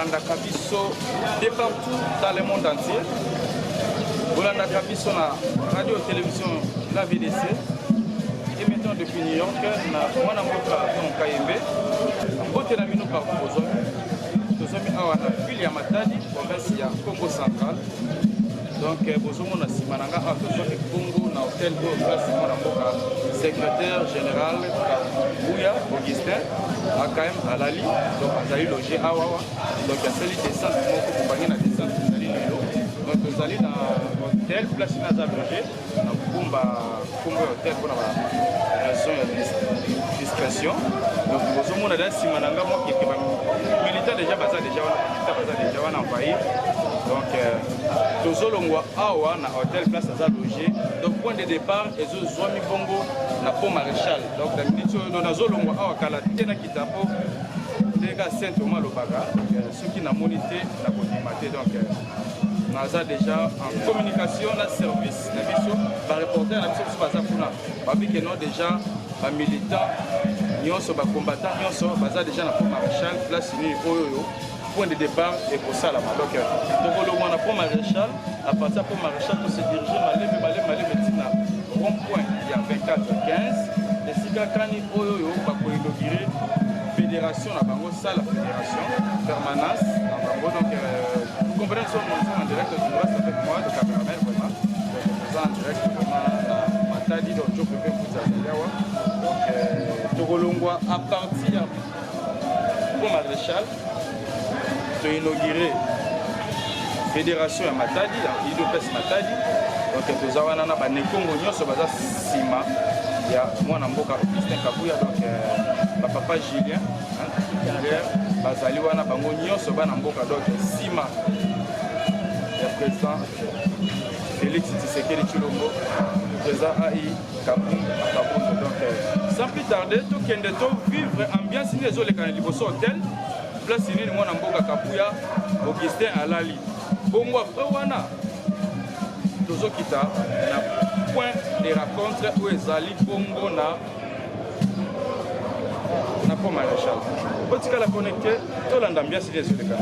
Bolanda Kabiso de partout dans le monde entier. Bolanda Kabiso na radio télévision la VDC. Et maintenant depuis New York, na mwana mboka dans Kayembe. Mbote na mino partout aujourd'hui. Tozomi awa na ville ya Matadi, province ya Congo Central. Donc bozomo na simananga a tozomi Congo na hôtel de place mwana mboka secrétaire général Bouya Augustin AKM Alali, donc azali logé awawa. Donc il y a celui descente moko compagnie na descente azali lelo. Donc tozali na hôtel place na za logé na kumba hôtel pour la raison ya discrétion. Donc bozomo na simananga mo qui militaire déjà baza déjà wana envahi. Donc tozolongwa awa na hôtel place à logé. Donc point de départ ezo zwami bongo na pont Maréchal. Donc la minute on azolongwa awa kala tena kitapo ndeka Saint Thomas Lobaka ceux qui na monité na kodimate. Donc naza déjà en communication na service na biso ba reporter na biso baza kuna babi que non déjà ba militant nyonso ba combattant nyonso baza déjà na pont Maréchal place ni oyo point de départ et pour ça la donc on a pont Maréchal à partir pont Maréchal pour se diriger malé maintenant rond point il y a 24 15 et si kakani oyo ba ko inaugurer fédération na bango ça la fédération permanence na bango. Donc vous comprenez son en direct du droit avec moi le caméraman vraiment donc en direct vraiment Matadi donc je peux vous azawa. Donc togolongwa à partir pont Maréchal de inaugurer fédération ya Matadi, IDPS Matadi. Donc tozawana na ba nekongo nyonso baza sima ya mwana mboka Augustin Kabuya. Donc ba papa Julien bazali wana bango nyonso bana mboka. Donc sima ya président Félix Tshisekedi Tshilombo, président AI Kabuya. Donc sans plus tarder to kende to vivre ambiance ni les oleka liboso hôtel place nini mwana mboka Kabuya Augustin Alali. Bongo après wana tozokita na point de rencontre où ezali bongo na pont Maréchal. Botika la connecter to landa ambiance les oleka.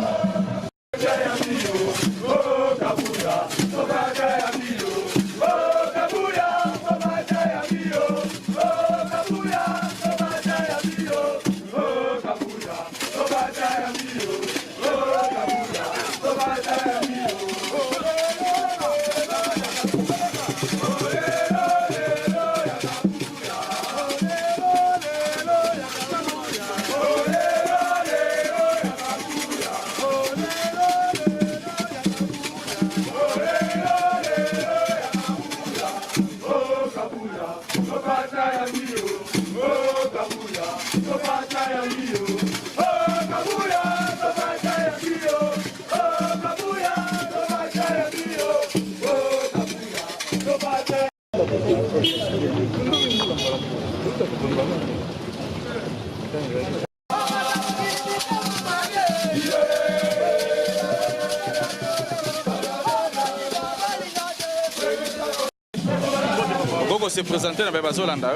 Gogo se présenter na Bazolanda.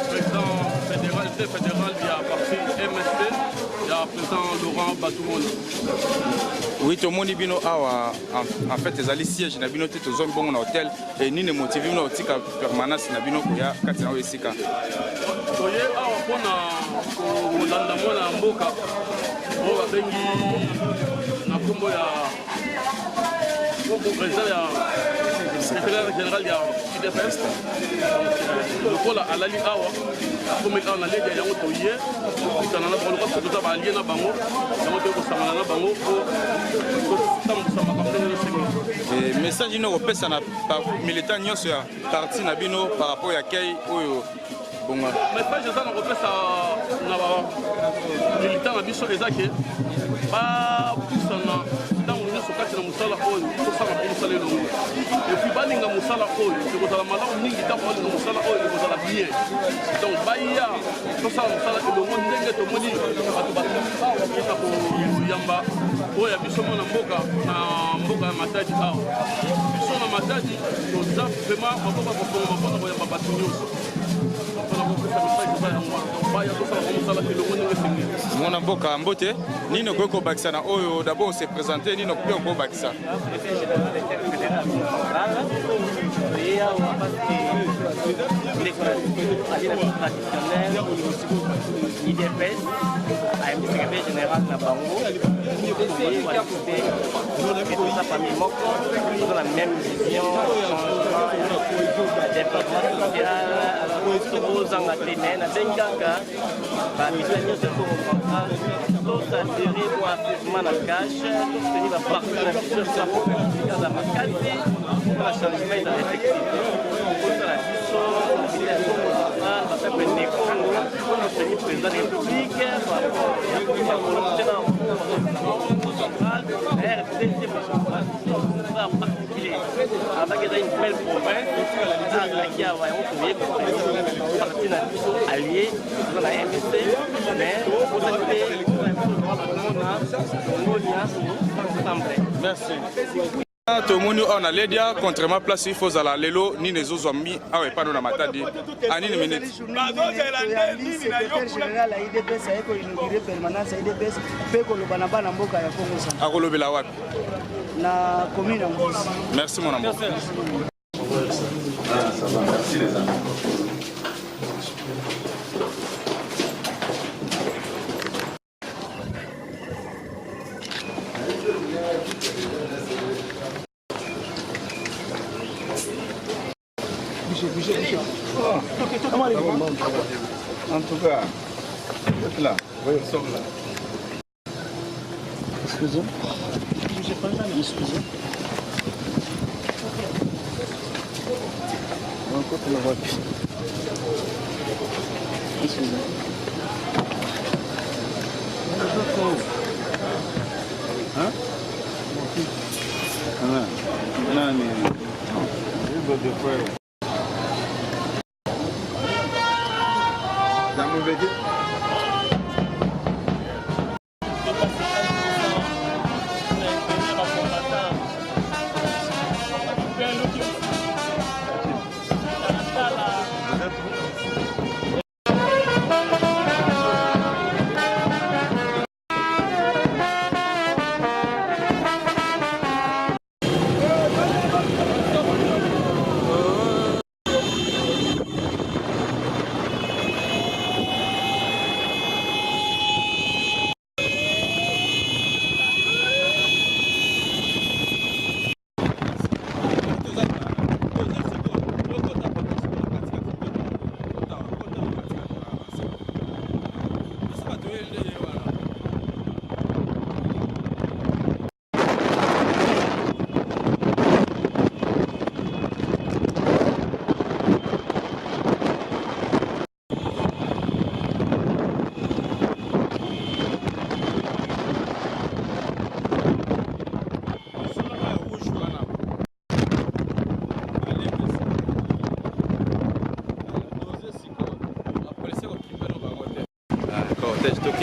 Président fédéral via parti MSP, il y a président Laurent Batoumona. Oui, tout le monde bino awa en fait les alliés siège na bino te zone bon na hôtel et ni ne motivé na otika permanence na bino ko ya katina wesika. Oye awa pona ko landa mona mboka o babengi na kombo ya président secrétaire général ya IDPS. Le pôle Alali awa comme on a les yango toye on a pour le cas de ba allié na bango yango to ko samana na bango ko tamu sama et message no pesa na militant nyonso ya parti na bino par rapport ya kay oyo bonga message ça na pesa na ba militant na biso ezake ba pusana sokati na musala oyo tosala po musala elongo et puis balinga musala oyo ekozala malamu mingi ntango balinga musala oyo ekozala bien donc baya tosala musala elongo ndenge tomoni bato bakita koyamba oyo ya biso mona mboka na mboka ya Matadi awa biso na Matadi toza vraiment bakoka kofonga mpona koyamba bato nyonso Mon Mboka Mbote, Nino Koko Baksana, Oyo, d'abord s'est présenté, Nino Koko Baksa. IDPS, à un secrétaire général Nabango, et toute sa famille Moko, ils ont la même vision, développement social, aux Angaténènes, à Benganga, Babisania de Congo, d'autres atterrir pour un la cache, d'autres tenir la partie de la future sur la population de la Makati, pour la changement de l'effectivité, pour la président de la République, avec une belle province, allié dans la MSC, mais merci. Tout le monde on a l'aide contre ma place il faut à la lelo ni les autres amis ah ouais pardon na matadi ani ni minute secrétaire général à IDPS a inauguré permanence à IDPS pe ko lo bana bana mboka ya Kongo sana akolobela wapi na commune ya Ngozi. Merci mon amour. Ah ça va merci les amis. En tout cas, vous êtes là. Oui, nous sommes là. Excusez. Je sais pas ça, mais excusez. On va encore le voir. Excusez. Hein? Non, mais... Je veux dire quoi? Ok.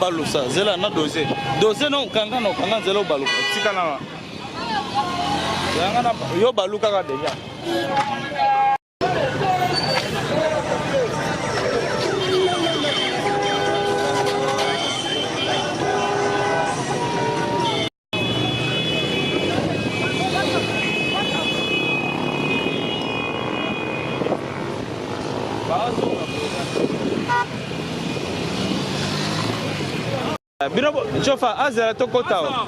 Balusa zela na doze no kanga no kanga zela baluka tika na yanga na yo baluka ka deja Binobo chofa azela to kota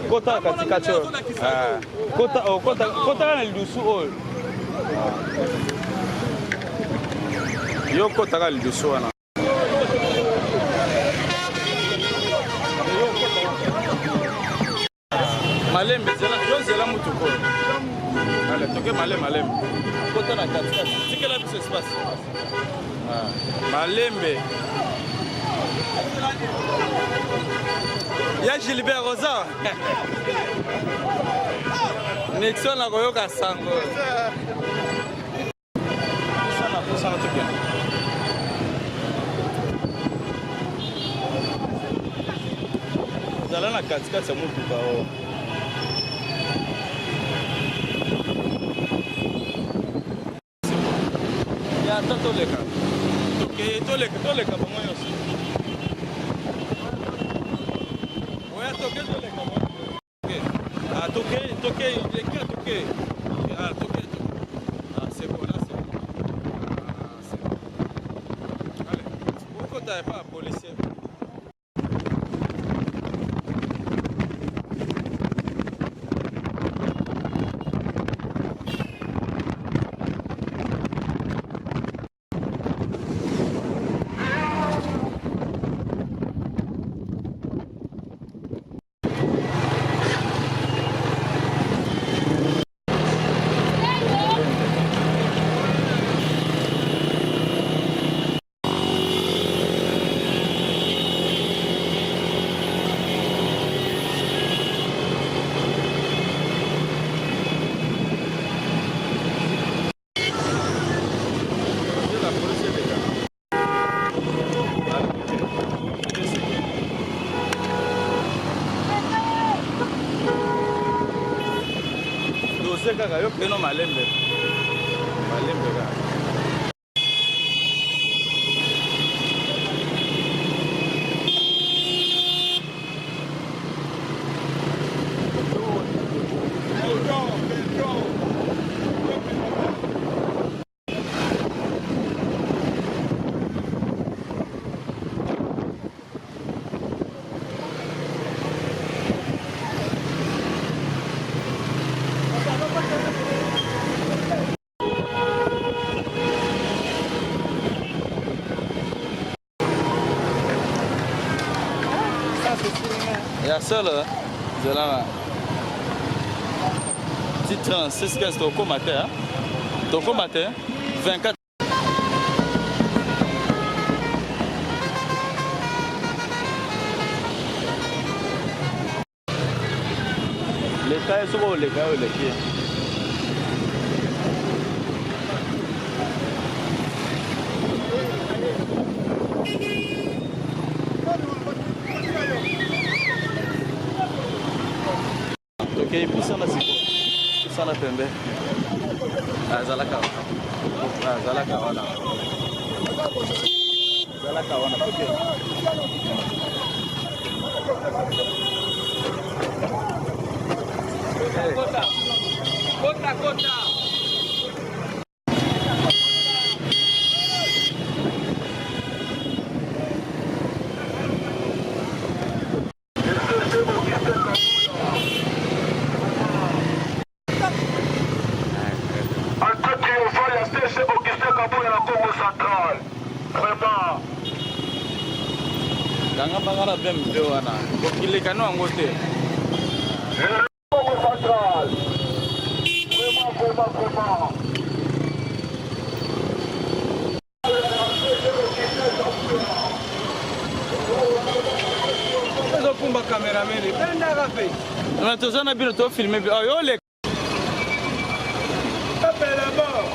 kota katika cho kota na lidusu oyo yo kota ka lidusu wana malembe zela yo zela mutu ko ale toke malembe kota na katika tikela biso espace malembe ya Gilbert Rosa Nixon na koyoka sango. Sana tuke. Zala na katikati ya mutuka o. Ya toleka. Toleka bango nyonso. Oya toleka bango. Ah, toqué, Ah, toqué. Ah, c'est bon, là, c'est bon. Ah, c'est bon. Allez, pourquoi t'avais pas un policier? Kaka yo peno malembe kaka. Il y a ça là, c'est là. Petit 36 15 Toko matin. Toko matin, 24. Les cas sont les gars, les pieds. Okay, pisana siko. Pisana pembe. Zalaka wana. Okay. Kota. Ganga bangara bembe wana. Kokile kanu angote. Central. Vraiment. Ezo kumba cameraman. Benda gape. Na tozana bino to filmer. Yo le. Pepe là-bas.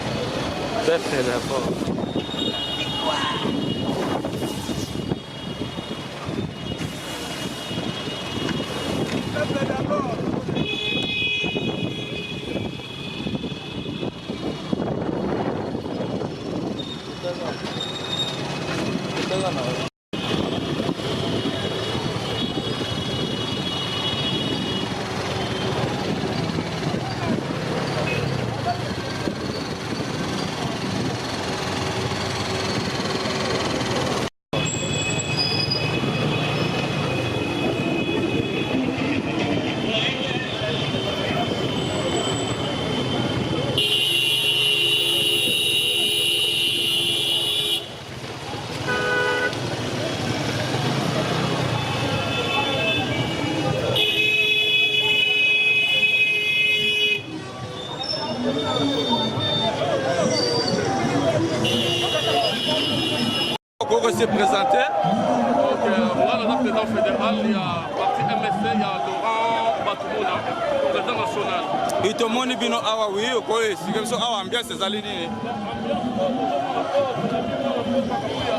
Coco s'est présenté. Donc, voilà, le président fédéral, il y a parti MSC, il y a Laurent batumona président national itomoni bino awa wi okoyo esika biso awa ambiance ezali nini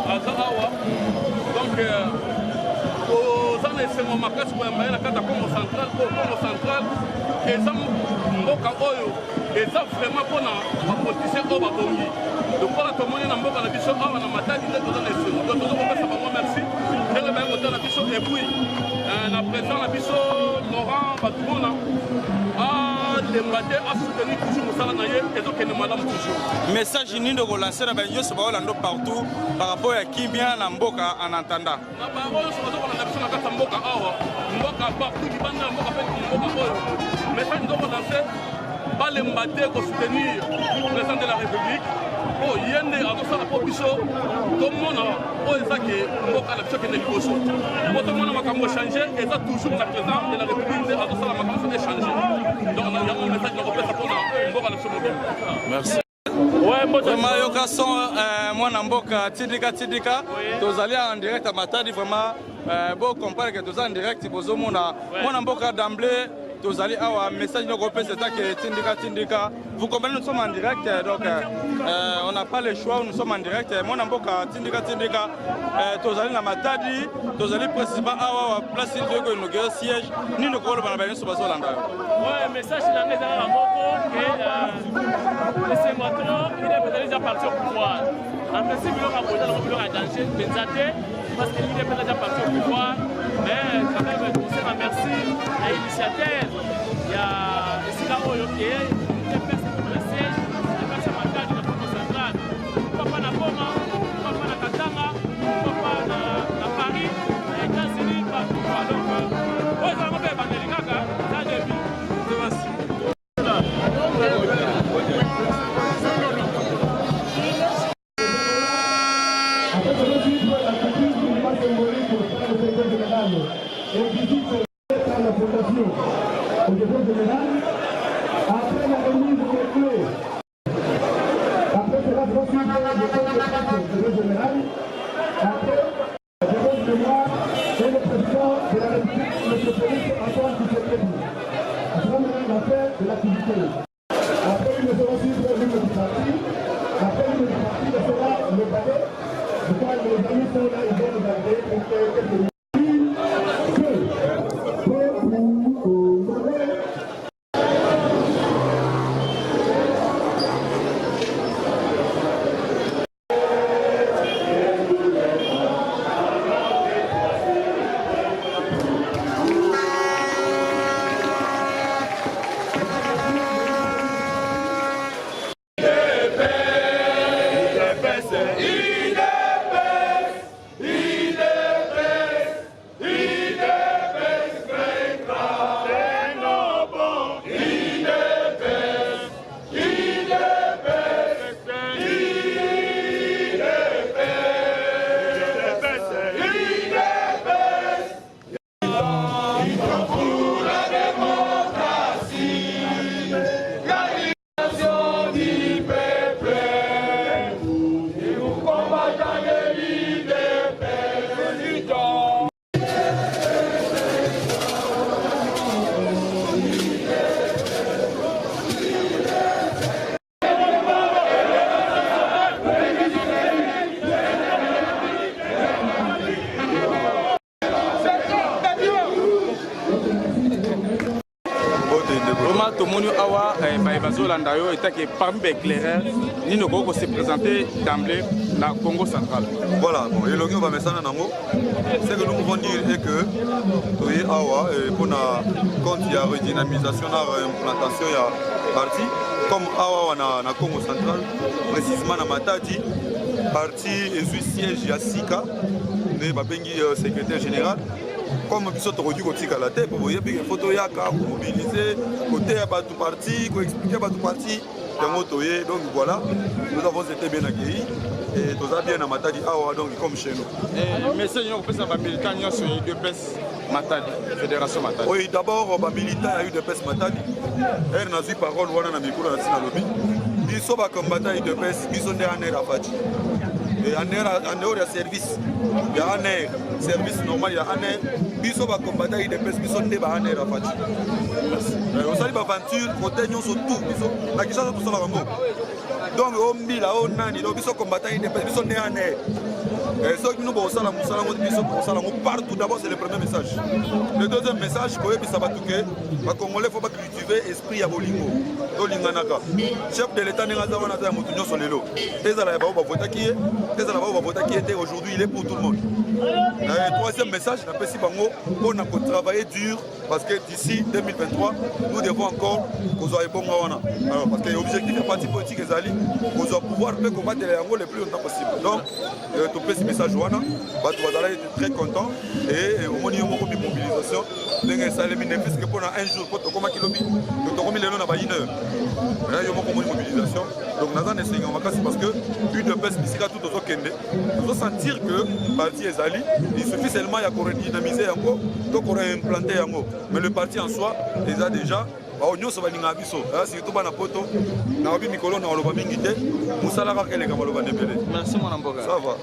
aza awa donc oza na esengo makasi koyamba ye na kati ya Congo central po Congo central eza mboka oyo eza vraiment mpona bapoliticien oyo babongi lokola tomoni na mboka na biso awa na Matadi nde toza na esengo donc toza kopesa bango merci ndenge baye kotala biso epuis na président na biso Laurent Batumona alemba te asoutenir toujours mosala na ye ezokende malamu toujours message nini okolancer na bato nyonso baolanda partout par rapport ya kimia na mboka en entendant na bango nyonso bazokolanda biso na kati ya mboka awa mboka partout libanda ya mboka mpe mboka oyo message nzokolancer balemba te kosoutenir président de la république po ye nde azosala mpo biso tomona oyo ezake mboka na biso kende liboso po tomona makambo echange eza toujours na président de la république nde azosala makambo echange donc yango message nakopesa mpona mboka na biso mobile merci vraiment yoka son mwana mboka tidika tozali en direct à Matadi vraiment beau comprendre que toza en direct bozomona mwana mboka d'emblée tozali awa message noko pesa que tindika vous comprenez nous sommes en direct donc on n'a pas le choix nous sommes en direct mwana mboka tindika tozali na Matadi tozali précisément awa place de inaugurer siège ni no ko bana ba nso bazolanda ouais message na ngeza na moko que laissez moi trop il est peut-être déjà parti au pouvoir en principe il aura posé le problème à danger pensate parce qu'il est peut-être déjà parti au pouvoir mais quand même je vous remercie à l'initiateur il y a ici là où il y a des personnes pour le siège des personnes Matadi de Congo central papa na Goma papa na Katanga papa na Paris na États-Unis partout donc ouais ça va faire banderie kaka ça depuis merci tomoni awa bazolanda yo etake parmi baéclaireurs nino koko se présenter d'emblée na Congo central. Voilà, bon, et l'oignon va me s'en nango. C'est que nous pouvons dire est que oui, awa pour na quand il y a redynamisation na implantation ya parti comme awa na Congo central précisément na Matadi parti et siège ya Sika mais babengi secrétaire général. Comme biso tokoki kotika la tête pour voyer bien photo yaka mobiliser côté à tout parti ko expliquer à tout parti yango toye donc voilà nous avons été bien accueillis et tout ça bien à Matadi awa donc comme chez nous et message on peut ça va militant sur UDPS Matadi fédération Matadi. Oui d'abord ba militant a eu UDPS Matadi elle n'a eu parole wana na micro na sina lobby biso ba combattant UDPS biso nde aner afati et en dehors de service il y a un air service normal il y a un air biso ba combattant il dépêche biso nde ba un air afati on sali ba aventure côté nyonso tout biso na kisasa tout ça la donc au mbila au nani do biso combattant il dépêche biso nde un air ce que nous avons partout, d'abord c'est le premier message. Le deuxième message, c'est que les Congolais faut pas cultiver l'esprit à Bolingo. Chef de l'État n'est pas aujourd'hui, il est pour tout le monde. Troisième message, on a travaillé dur parce que d'ici 2023, nous devons encore alors, parce que l'objectif du parti politique est d'aller pouvoir combattre les Angolais le plus longtemps possible. Donc, tout ce message, tu vas être très content et au moins il y a une mobilisation. Il y a un jour, pour comment il y a une mobilisation. Donc, nous avons essayé parce que une de plus, tout au Kende, nous allons sentir que le parti est allé. Il suffit seulement de dynamiser encore, donc on a implanté encore. Mais le parti en soi, il a déjà. Merci mon amboka. Ça va.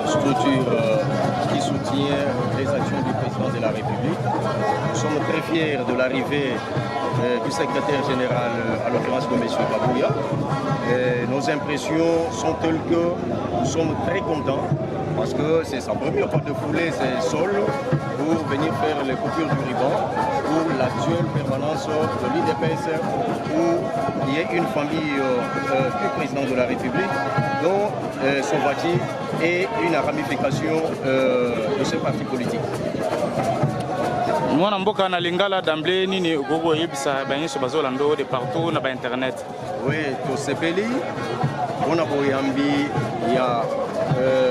Structure qui soutient les actions du président de la République. Nous sommes très fiers de l'arrivée du secrétaire général, à l'occurrence de M. Babouya. Nos impressions sont telles que nous sommes très contents parce que c'est sa première fois de fouler ses sols pour venir faire les coupures du ruban pour l'actuelle permanence de l'IDPS où il y a une famille du président de la République dont Sauvati est une ramification de ce parti politique. Moi, Mboka na lingala d'emblée nini gogo yebisa banyiso bazolando de partout na ba internet. Oui, to sepeli on a boyambi il y a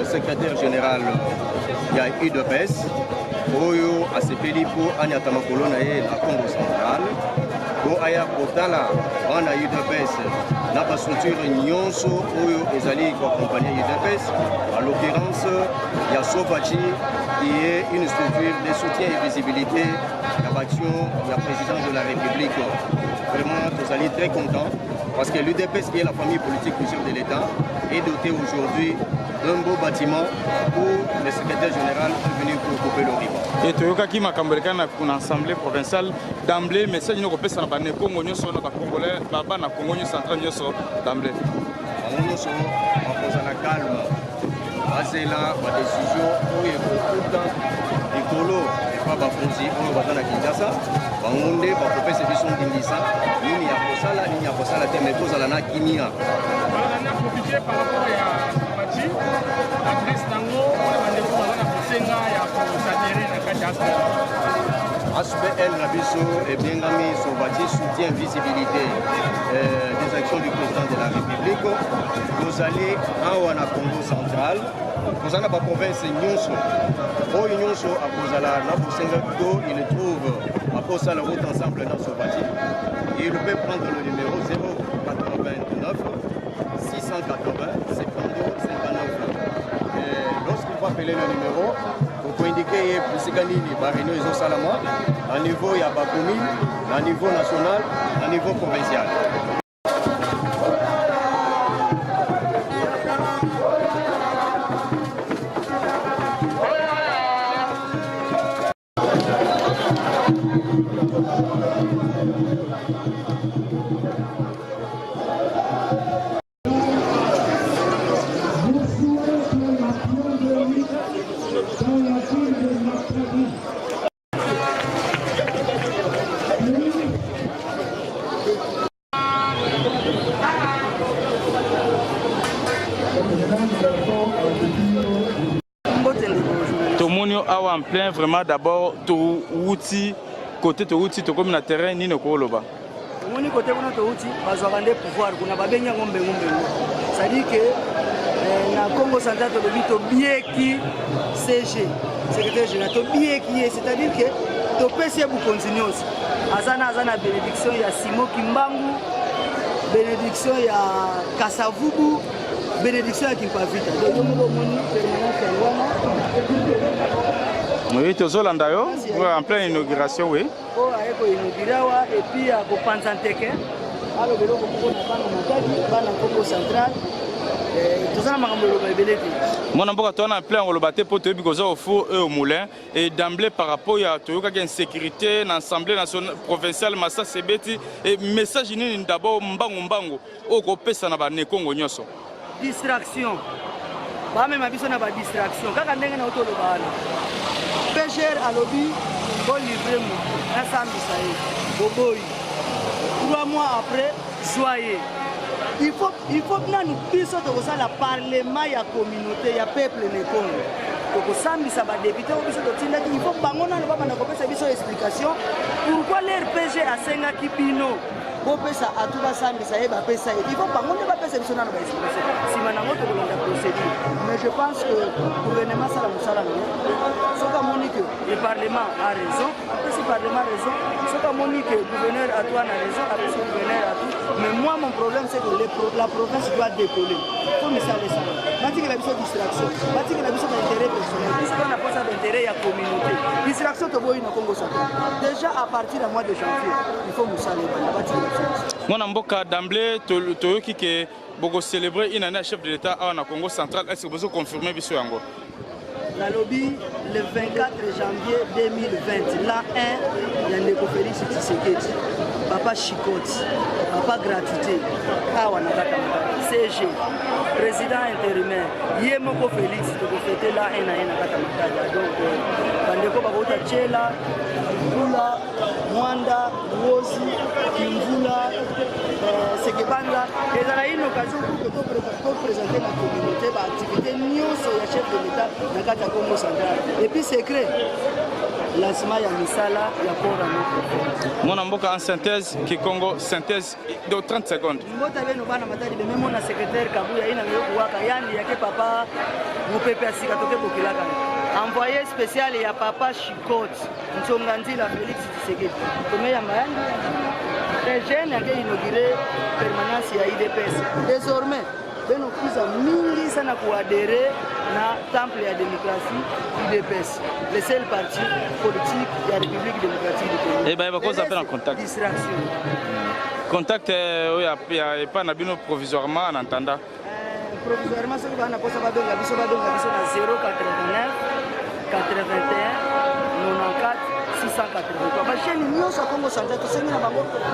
secrétaire général il y a UDPS oyo a sepeli pour anyata makolo na ye la Congo central ko aya kotala wana UDPS na ba structure nyonso oyo ezali ko accompagner UDPS en l'occurrence il y a Sovachi qui est une structure de soutien et visibilité de l'action du président de la République. Vraiment, nous allons très contents parce que l'UDPS, qui est la famille politique du chef de l'État, est doté aujourd'hui d'un beau bâtiment où le secrétaire général est venu pour couper le ruban. Et Toyoka qui m'a cambré une assemblée provinciale d'emblée, mais c'est une représentation de la Congo, Congolais, Baba, na Congo central d'emblée. Nous sommes en calme. C'est là la décision où il y a beaucoup de temps. Écolo et pas Bafonzi, on va dans la Kinshasa. On est pour faire ces missions d'Indissa. Il n'y a pas ça là, il n'y a pas ça là, mais tous à la Nakinia. On a profité par rapport à Bachi. L'adresse d'Ango, on a des fois pour Senga et pour s'adhérer à Kinshasa. HBL Nabiso et Bengami Sauvati soutient visibilité des actions du président de la République. Nous allons en Congo central. Nous avons la province Nyonso. Au Nyonso, à Kozala, il trouve à Posa la route ensemble dans Sauvati. Il peut prendre le numéro 089 680 72 59. Lorsqu'il va appeler le numéro, pour indiquer Poussikanini, Barino et Zosalama, à niveau il y a Bakoumi, à niveau national, à niveau provincial. En plein vraiment d'abord tout outil côté tout outil tout comme na terrain ni ne ko loba moni côté kuna to outil bazwa des pouvoir kuna babenya ngombe ça dit que na Congo central to bito bien qui CG secrétaire général to bien qui c'est-à-dire que to pese bu continuous azana bénédiction ya Simo Kimbangu bénédiction ya Kasavubu bénédiction ya Kimpavita donc moni permanence wana Oui, tozolanda yo en pleine inauguration, oui. Oh, ayeko inaugurawa et puis à Kopanzanteke. Alors biloko moko na bana matadi bana Congo central. Tozana makambo loba ebeleki. Mwana mboka tona plein ngoloba te po toyebi koza au four et au moulin et d'emblée par rapport à toyoka ki insécurité na assemblée nationale provinciale Massa Sebeti et message nini d'abord mbango o kopesa na ba ne Congo nyoso. Distraction. Ba même biso na ba distraction. Kaka ndenge na otoloba ana. Pêcheur à lobby, bon livrer moi, un samedi ça y est, boboy. 3 mois après, soyez. Il faut que nous puissions faire le parlement, il y a communauté, il y a peuple de Congo. Donc samedi ça va débuter, il faut que nous ayons une explication pourquoi l'RPG a 5 kipino. Il faut pas qu'on pas passer sur la procédure. Mais je pense que le gouvernement le Parlement a raison, après si le Parlement a raison, que le gouverneur Antoine a raison, après si le gouverneur a tout. Mais moi mon problème c'est que la province doit décoller. Il faut me saler ça. Je dis que la mission distraction, je dis que la mission d'intérêt personnel, puisqu'on n'a pas ça d'intérêt, il y a communauté. Distraction au Congo central. Déjà à partir du mois de janvier, il faut me saler. Mon amboka d'emblée, toyoki ke boko célébrer une année chef de l'État en Congo central. Est-ce que vous confirmez biso yango? La lobby le 24 janvier 2020, l'an 1, il y a Ndeko Félix Tshisekedi, Papa Chicotte, Papa Gratuité, CG, président intérimaire, Yemoko Félix, pour fêter l'an 1 à Katamakada. Donc, Bandeko Babota Tchela, Mbula, Mwanda, Wozi, Kimvula, Sekebanga, et dans une occasion pour présenter la communauté, l'activité Nyonso, le chef de l'État, dans le Congo central. Et puis secret, lancement ya misala ya port à notre. Mon amboka en synthèse, Kikongo, synthèse de 30 secondes. Mbota beno bana matadi même mon secrétaire Kabuya ina yo kuwaka yani yake papa mupepe asika toke bokilaka. Envoyé spécial ya papa Chicotte, Ntsonganzila Félix Tshisekedi. Comme ya mayani très jeune yake inauguré permanence ya IDPS. Désormais beno kuza mingi sana kuadere na temple ya démocratie UDPS, le seul parti politique de la République démocratique du Congo. Et bien, il va faire en contact. Distraction. Contact, il n'y a pas de provisoirement en attendant. Provisoirement, ce que va faire, c'est que va faire 089 81 94 683. Ma chaîne Union sa Congo central, tout ce qui est là-bas,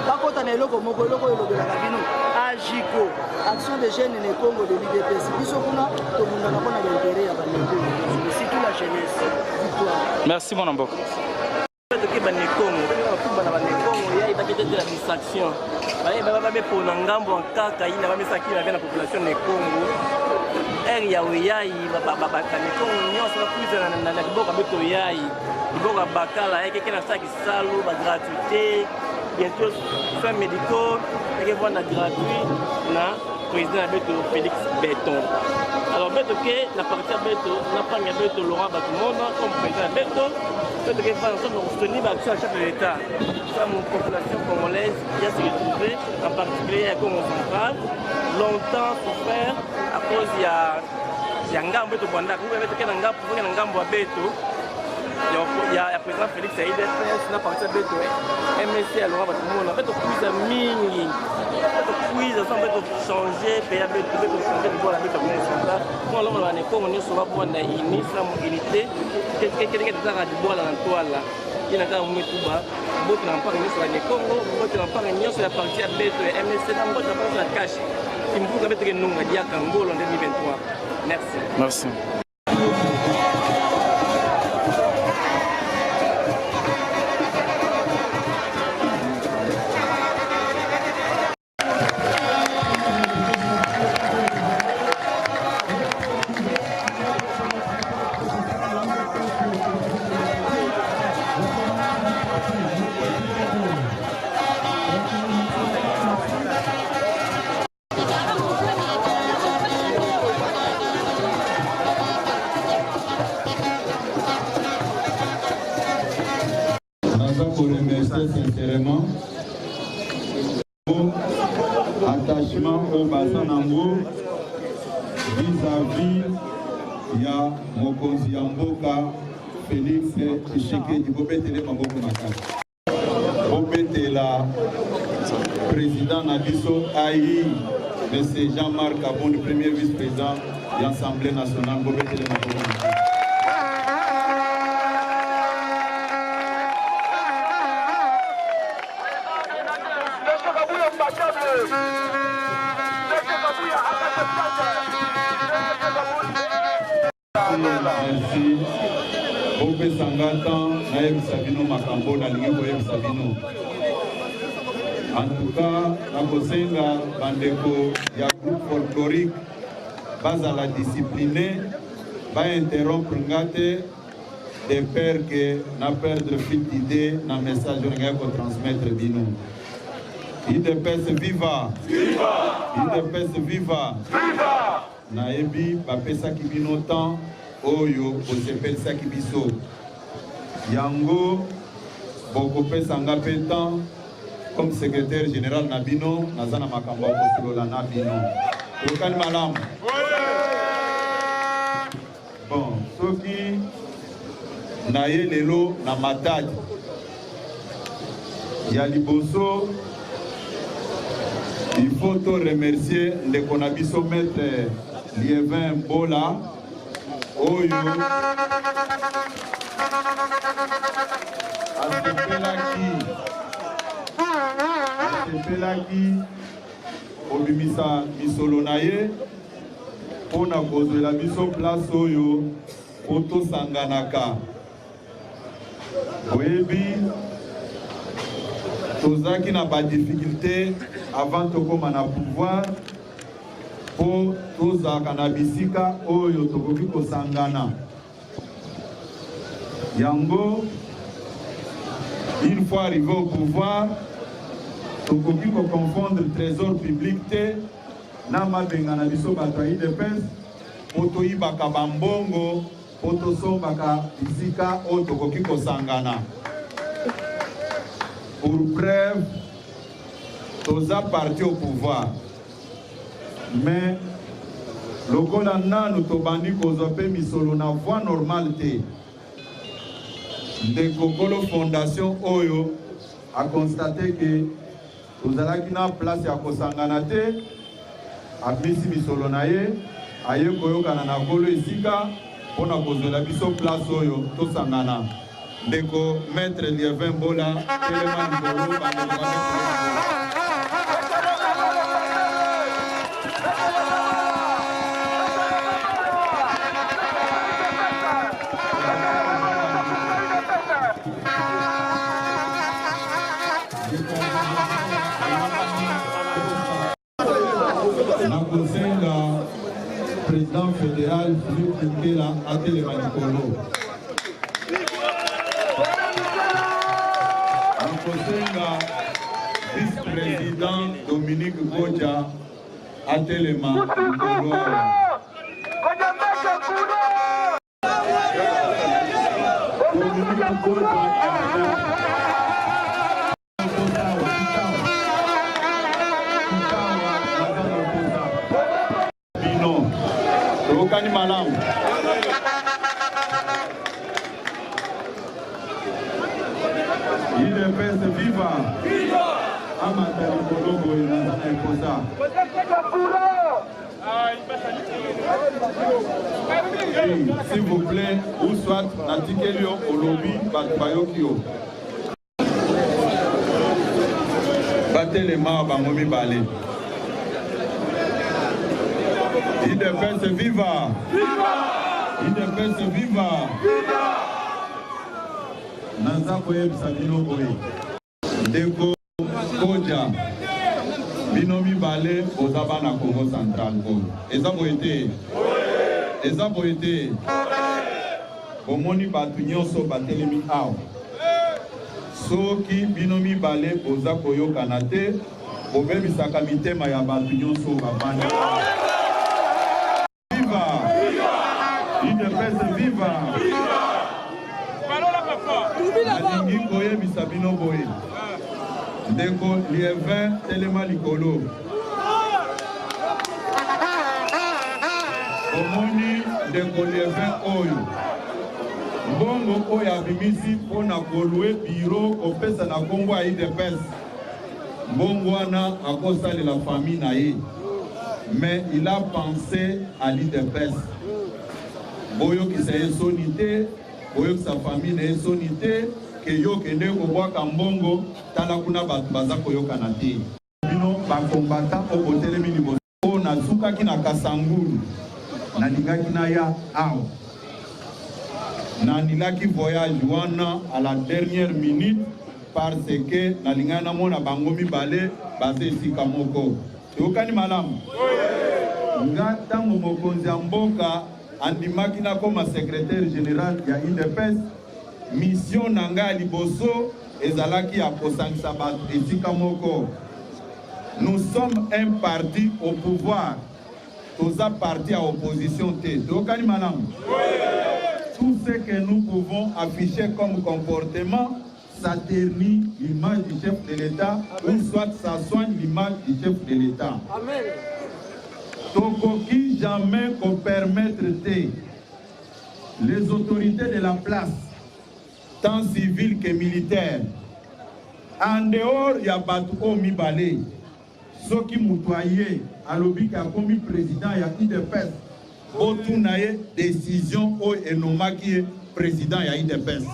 bakota na eloko moko eloko elobela kabino. Ajiko, action des jeunes ne Congo de l'IDPS. Biso kuna to munda na kona l'intérêt ya baneko. C'est toute la jeunesse. Victoire. Merci mon ambo. toke banekongo bakumba na banekongo ya ibakete de la distraction baye baba bepo na ngambo kaka ina bamesaki na population nekongo eri ya oyai banekongo nyonso bakuiza na liboka beto oyai liboka bakala yeke na saki salo ba gratuité bientôt soins médicaux yeke vendre gratuit na président beto Félix Béton. Alors beto ke na partie beto na panga beto Laurent Batumonda comme président beto peut que faire ensemble soutenir l'action à chef de l'État. Ça, mon population congolaise qui a se retrouvé, en particulier à Congo central, longtemps souffert à cause il y a Ngambo de Banda, vous avez été Ngambo à Beto. Il y a président Félix IDPS, n'a pas été Beto, MSC à Laurent Batumonda. En fait, on puise à Mingi. On puise à changer, payer Beto, changer de bois à Beto central. Moi, on a des Congo, on est pour une unité. Quelqu'un qui est dans la toile, il y a un Mouetouba, beaucoup n'en parlent sur les Congo, beaucoup n'en parlent sur la partie à Beto et MSC, dans la cache. Il me faut que nous ayons dit à Kango en 2023. Merci. Merci. Sincèrement, attachement au bassin Nambo vis-à-vis ya Mokonzi Mboka Félix Tshisekedi bobetele maboko makasi. Bobetela président Nabiso Aïe, M. Jean-Marc Abon, le premier vice-président de l'Assemblée nationale. Bobetele maboko makasi. Merci. Ope Sangatan, Naïm Sabino Makambo, Nalingo Sabino. En tout cas, Nakosenga, Bandeko, il y a un groupe folklorique, base à la discipline, va interrompre Ngate, des pères qui n'a perdre fil d'idée, n'a message qu'on transmettre Bino. IDPS viva! Viva! IDPS viva! Viva! Naebi, Bapesa Kibino temps. Oyo osepelisa kibiso yango bokope sanga petan comme secrétaire général Nabino nazana makambo kosolola Nabino okani malamu bon soki naye lelo na matadi ya liboso il faut to remercier ndeko na biso maître Liévin Bola Oyo asepelaki obimisa misolo na ye mpona kozwela biso place oyo po tosanganaka oyebi tozalaki na badifficulté avant tokóma na pouvoir po tozalaka na bisika oyo tokoki kosangana yango une fois arrivé au pouvoir tokoki koconfondre trésor public te na mabenga na biso bato ya IDPS po toyibaka bambongo po tosombaka bisika oyo tokoki kosangana pour preuve toza parti au pouvoir mais lokola nanu tobandi kozwa mpe misolo na voie normale te ndeko Kolo fondation oyo a constaté que tozalaki na place ya kosangana te amisi misolo na ye aye koyokana na Kolo esika mpona kozwela biso place oyo tosangana ndeko maître Liévin Bola telema likolo Nakosenga président fédéral Philippe Nkela atelema likolo. Nakosenga vice-président Dominique Godja atelema likolo. Dominique Godja Okani malamu IDPS viva Amatari Kolobo inazana ikosa s'il vous plaît ou soit natikelio olobi batbayokio batelema bangomi bale IDPS viva! Viva! IDPS viva! Viva! Naza koyebisa bino boye. Ndeko Godja bino mibale boza bana Congo Central oyo. Eza boye te? Eza boye te? Bomoni bato nyonso batelemi awa. Soki bino mibale boza koyokana te, bobebisaka mitema ya bato nyonso bavandi. IDPS viva! Nalingi koyebisa bino boye. Ndeko Liévin telema likolo. Omoni ndeko Liévin oyo. mbongo oyo abimisi mpona kolue biro kopesa na kombo ya IDPS mbongo wana akosalela famille na ye mais il a pensé à l'IDPS boyokisa ye soni te boyokisa famille na ye soni te ke yo kende kobwaka mbongo tala kuna bato baza koyokana te bino bakombata oyo botelemi liboso oyo nazukaki na Kasangulu nalingaki na ya awa nandilaki voyage wana à la dernière minute parce que nalingaki namona bango mibale baza esika moko toyokani malamu nga ntango mokonzi ya mboka andimaki nakoma secrétaire général ya IDPS mission na ngai ya liboso ezalaki ya kosangisa bato esika moko. Nous sommes un parti au pouvoir toza parti à opposition te toyokani malamu. Tout ce que nous pouvons afficher comme comportement, ça ternit l'image du chef de l'État ou soit ça soigne l'image du chef de l'État. Amen. Tokoki jamais qu'on permettre les autorités de la place, tant civiles que militaires, en dehors il y a Batou Mibale, ceux qui moutoyaient à l'objet qui a commis président, il y a IDPS. Otunaye décision au enoma qui est président ya IDPS.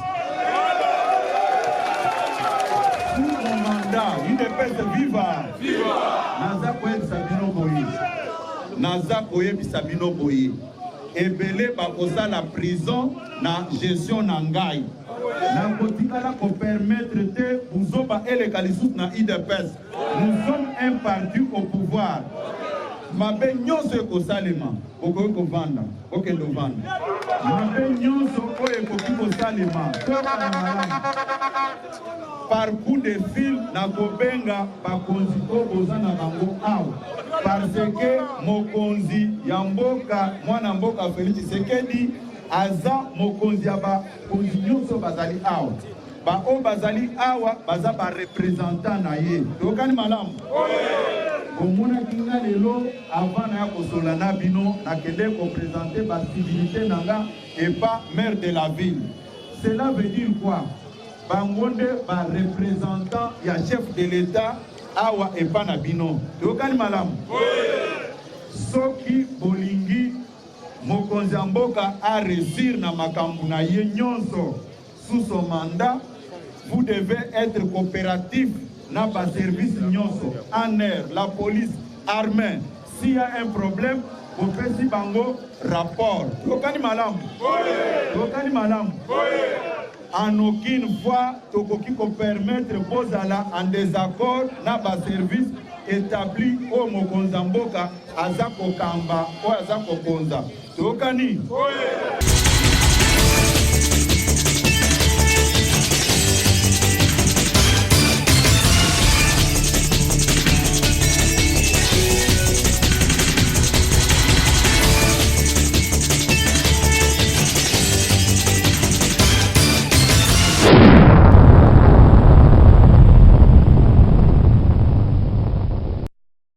Sous mon mandat, IDPS viva. Naza koye Sabino Boye. Naza koye Sabino Boye. Ebele bakosa la prison na gestion na ngai. Na kotikala ko permettre te buzoba ele kalisut na IDPS. Nous sommes un parti au pouvoir. Mabe nyonso ekosalema okoki kovanda okende ovanda mabe nyonso oyo ekoki kosalema tokana malamu par coup de fil na kobenga bakonzi oyo boza na bango awa parce que mokonzi ya mboka mwana mboka Félix Tshisekedi aza mokonzi ya bakonzi nyonso bazali awa baoyo bazali awa baza barepresentant na ye tokani malamu. Komona kinga lelo avant na kosola na bino na kende ko présenter ba civilité nanga et pas maire de la ville. Cela veut dire quoi? Bangonde ba représentant ya chef de l'État awa et pas na bino. Tokani malamu. Soki bolingi mokonzi mboka a réussir na makambu na ye nyonso sous son mandat, vous devez être coopératif. N'a pas service nyonso, en air, la police, armée. S'il y a un problème, vous faites bango rapport. Tokani malam. Tokani malam. En aucune fois, tokoki ko permettre bozala en désaccord n'a pas service établi au mokonza mboka azako kamba ou azako konza. Tokani.